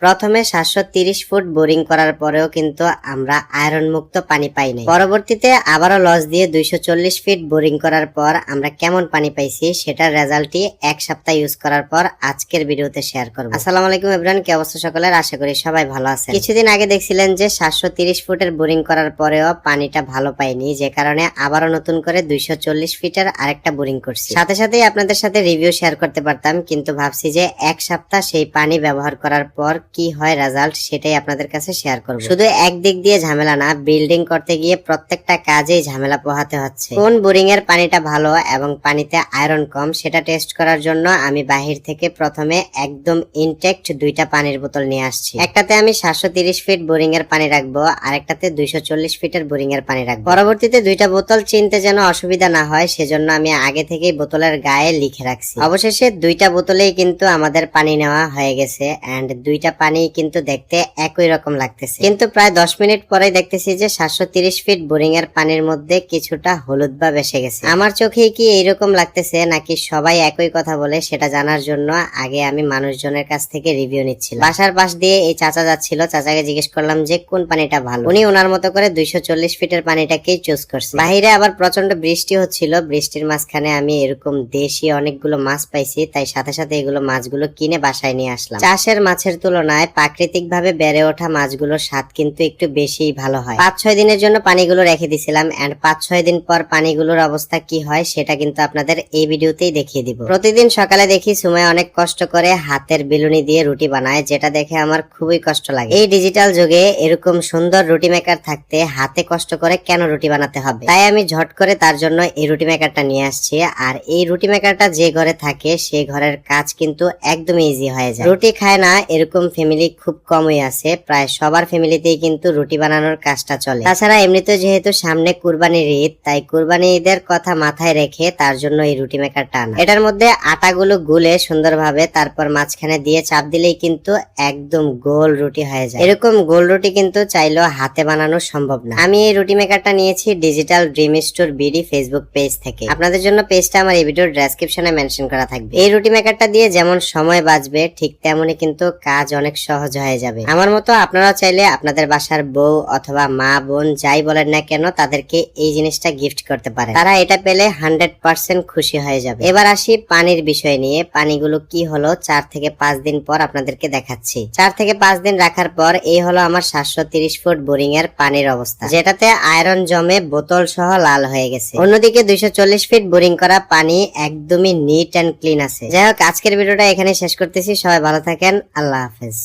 প্রথমে 730 foot boring করার পরেও কিন্তু আমরা আয়রন মুক্ত পানি পাই নাই। পরবর্তীতে আবারও লস দিয়ে 240 ফিট বোরিং করার পর আমরা কেমন পানি পাইছি সেটার রেজাল্টই এক সপ্তাহ ইউজ করার পর আজকের ভিডিওতে শেয়ার করব। আসসালামু আলাইকুম এভরিওয়ান, কি অবস্থা সকলের? আশা করি সবাই ভালো আছেন। কিছুদিন আগে দেখছিলেন যে 730 ফুটের বোরিং করার পরেও পানিটা ভালো পাইনি, যে কারণে আবারও নতুন করে 240 ফিটের আরেকটা বোরিং করছি। সাথে সাথেই আপনাদের সাথে রিভিউ শেয়ার করতে পারতাম, কিন্তু ভাবছি যে এক সপ্তাহ সেই পানি ব্যবহার করার পর কি হয় রেজাল্ট সেটাই আপনাদের কাছে শেয়ার করব। শুধু একদিক দিয়ে ঝামেলা না, বিল্ডিং করতে গিয়ে প্রত্যেকটা কাজেই ঝামেলা পোহাতে হচ্ছে। কোন বোরিং এর পানিটা ভালো এবং পানিতে আয়রন কম সেটা টেস্ট করার জন্য আমি বাহির থেকে প্রথমে একদম ইনটেক্ট দুইটা পানির বোতল নিয়ে আসছি। একটাতে আমি 730 ফিট বোরিং এর পানি রাখবো, আরেকটাতে 240 ফিটের বোরিং এর পানি রাখবো। পরবর্তীতে দুইটা বোতল চিনতে যেন অসুবিধা না হয় সেজন্য আমি আগে থেকেই বোতলের গায়ে লিখে রাখছি। অবশেষে দুইটা বোতলেই কিন্তু আমাদের পানি নেওয়া হয়ে গেছে এন্ড দুইটা পানি কিন্তু দেখতে একই রকম লাগতেছে, কিন্তু প্রায় 10 মিনিট পরে দেখতেছি যে 730 ফিট বোরিং এর পানির মধ্যে কিছুটা হলুদ ভাব এসে গেছে। আমার চোখে কি এইরকম লাগতেছে নাকি সবাই একই কথা বলে সেটা জানার জন্য আগে আমি মানুষজনের কাছ থেকে রিভিউ নিচ্ছিলাম। বাসার পাশ দিয়ে এই চাচা যাচ্ছিল, চাচাকে জিজ্ঞেস করলাম যে কোন পানিটা ভালো। উনি ওনার মতো করে 240 ফিটের পানিটাকেই চুজ করছে। বাহিরে আবার প্রচন্ড বৃষ্টি হচ্ছিল, বৃষ্টির মাঝখানে আমি এরকম দেশি অনেকগুলো মাছ পাইছি, তাই সাথে সাথে এগুলো মাছগুলো কিনে বাসায় নিয়ে আসলাম। চাষের মাছের তুলনায় প্রাকৃতিক ভাবে বেড়ে ওঠা মাছগুলোর স্বাদ কিন্তু একটু বেশি ভালো হয়। 5-6 দিনের জন্য পানিগুলো রেখে দিছিলাম এন্ড 5-6 দিন পর পানিগুলোর অবস্থা কি হয় সেটা কিন্তু আপনাদের এই ভিডিওতেই দেখিয়ে দিব। প্রতিদিন সকালে দেখি সুমাইয়া অনেক কষ্ট করে হাতের বিলুনি দিয়ে রুটি বানায়, যেটা দেখে আমার খুবই কষ্ট লাগে। এই ডিজিটাল যুগে এরকম সুন্দর রুটি মেকার থাকতে হাতে কষ্ট করে কেন রুটি বানাতে হবে? তাই আমি ঝট করে তার জন্য এই রুটি মেকারটা নিয়ে আসছি। আর এই রুটি মেকারটা যে ঘরে থাকে সেই ঘরের কাজ কিন্তু একদম ইজি হয়ে যায়। রুটি খায় না এরকম ফ্যামিলি খুব কমই আছে, প্রায় সবার ফ্যামিলিতেই কিন্তু রুটি বানানোর কাজটা চলে। তাছাড়া এমনিতে যেহেতু সামনে কুরবানির ঈদ, তাই কুরবানি ঈদের কথা মাথায় রেখে তার জন্য এই রুটি মেকারটা আনা। এটার মধ্যে আটাগুলো গুলে সুন্দরভাবে তারপর মাঝখানে দিয়ে চাপ দিলেই কিন্তু একদম গোল রুটি হয়ে যায়। এরকম গোল রুটি কিন্তু চাইলেও হাতে বানানো সম্ভব না। আমি এই রুটি মেকারটা নিয়েছি digital dream store BD Facebook page থেকে। আপনাদের জন্য পেজটা আমার এই ভিডিওর ডেসক্রিপশনে মেনশন করা থাকবে। এই রুটি মেকারটা দিয়ে যেমন সময় বাঁচবে ঠিক তেমনি কিন্তু কাজ অনেক সহজ হয়ে যাবে। আমার মতো আপনারা চাইলে আপনাদের বাসার বউ অথবা মা বোন যাই বলেন না কেন তাদেরকে এই জিনিসটা গিফট করতে পারে, তারা এটা পেলে 100% খুশি হয়ে যাবে। এবার আসি পানির বিষয় নিয়ে। পানিগুলো কি হলো 4 থেকে 5 দিন পর আপনাদেরকে দেখাচ্ছি। 4 থেকে 5 দিন রাখার পর এই হলো আমার 730 ফুট বোরিং এর পানির অবস্থা, যেটাতে আয়রন জমে বোতল সহ লাল হয়ে গেছে। অন্যদিকে 240 ফিট বোরিং করা পানি একদমই নিট এন্ড ক্লিন আছে। যাই হোক, আজকের ভিডিওটা এখানে শেষ করতেছি। সবাই ভালো থাকেন, আল্লাহ হাফেজ।